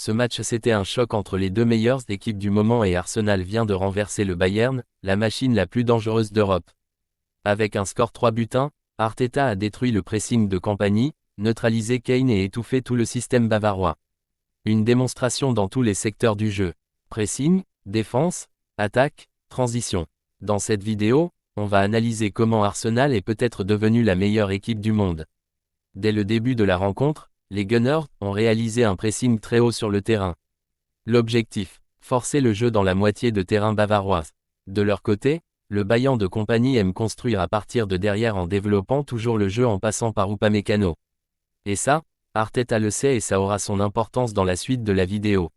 Ce match c'était un choc entre les deux meilleures équipes du moment et Arsenal vient de renverser le Bayern, la machine la plus dangereuse d'Europe. Avec un score 3-1, Arteta a détruit le pressing de Kompany, neutralisé Kane et étouffé tout le système bavarois. Une démonstration dans tous les secteurs du jeu. Pressing, défense, attaque, transition. Dans cette vidéo, on va analyser comment Arsenal est peut-être devenu la meilleure équipe du monde. Dès le début de la rencontre, les Gunners ont réalisé un pressing très haut sur le terrain. L'objectif, forcer le jeu dans la moitié de terrain bavaroise. De leur côté, le Bayern de Kompany aime construire à partir de derrière en développant toujours le jeu en passant par Upamecano. Et ça, Arteta le sait et ça aura son importance dans la suite de la vidéo.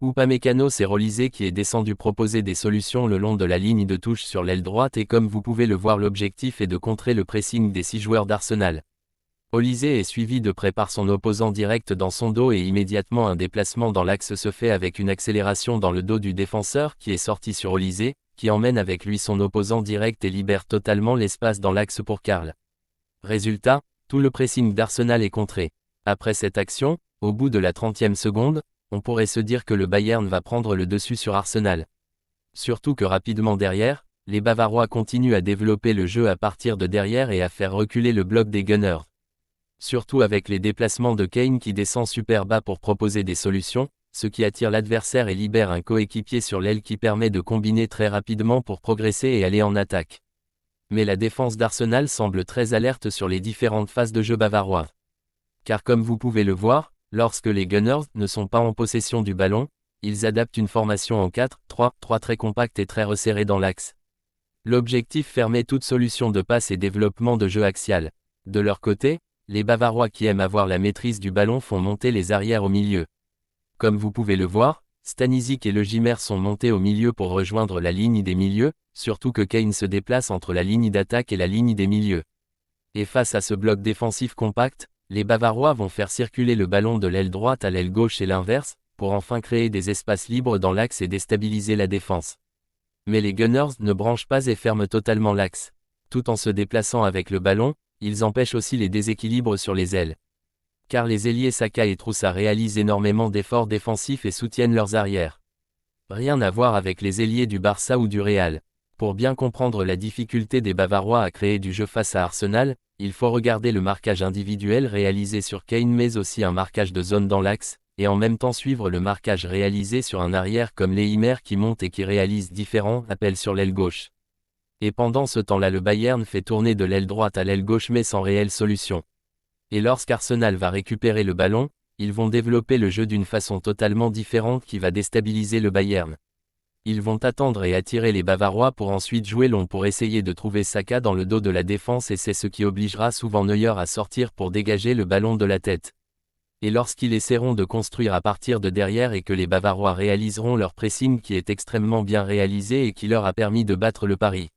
Upamecano c'est Olise qui est descendu proposer des solutions le long de la ligne de touche sur l'aile droite et comme vous pouvez le voir l'objectif est de contrer le pressing des 6 joueurs d'Arsenal. Olise est suivi de près par son opposant direct dans son dos et immédiatement un déplacement dans l'axe se fait avec une accélération dans le dos du défenseur qui est sorti sur Olise, qui emmène avec lui son opposant direct et libère totalement l'espace dans l'axe pour Karl. Résultat, tout le pressing d'Arsenal est contré. Après cette action, au bout de la 30e seconde, on pourrait se dire que le Bayern va prendre le dessus sur Arsenal. Surtout que rapidement derrière, les Bavarois continuent à développer le jeu à partir de derrière et à faire reculer le bloc des Gunners. Surtout avec les déplacements de Kane qui descend super bas pour proposer des solutions, ce qui attire l'adversaire et libère un coéquipier sur l'aile qui permet de combiner très rapidement pour progresser et aller en attaque. Mais la défense d'Arsenal semble très alerte sur les différentes phases de jeu bavarois. Car comme vous pouvez le voir, lorsque les Gunners ne sont pas en possession du ballon, ils adaptent une formation en 4-3-3 très compacte et très resserrée dans l'axe. L'objectif fermer toute solution de passe et développement de jeu axial. De leur côté, les Bavarois qui aiment avoir la maîtrise du ballon font monter les arrières au milieu. Comme vous pouvez le voir, Stanisic et Le Gimmer sont montés au milieu pour rejoindre la ligne des milieux, surtout que Kane se déplace entre la ligne d'attaque et la ligne des milieux. Et face à ce bloc défensif compact, les Bavarois vont faire circuler le ballon de l'aile droite à l'aile gauche et l'inverse, pour enfin créer des espaces libres dans l'axe et déstabiliser la défense. Mais les Gunners ne branchent pas et ferment totalement l'axe. Tout en se déplaçant avec le ballon, ils empêchent aussi les déséquilibres sur les ailes. Car les ailiers Saka et Troussard réalisent énormément d'efforts défensifs et soutiennent leurs arrières. Rien à voir avec les ailiers du Barça ou du Real. Pour bien comprendre la difficulté des Bavarois à créer du jeu face à Arsenal, il faut regarder le marquage individuel réalisé sur Kane mais aussi un marquage de zone dans l'axe, et en même temps suivre le marquage réalisé sur un arrière comme Lehimmer qui monte et qui réalise différents appels sur l'aile gauche. Et pendant ce temps-là le Bayern fait tourner de l'aile droite à l'aile gauche mais sans réelle solution. Et lorsqu'Arsenal va récupérer le ballon, ils vont développer le jeu d'une façon totalement différente qui va déstabiliser le Bayern. Ils vont attendre et attirer les Bavarois pour ensuite jouer long pour essayer de trouver Saka dans le dos de la défense et c'est ce qui obligera souvent Neuer à sortir pour dégager le ballon de la tête. Et lorsqu'ils essaieront de construire à partir de derrière et que les Bavarois réaliseront leur pressing qui est extrêmement bien réalisé et qui leur a permis de battre le pari.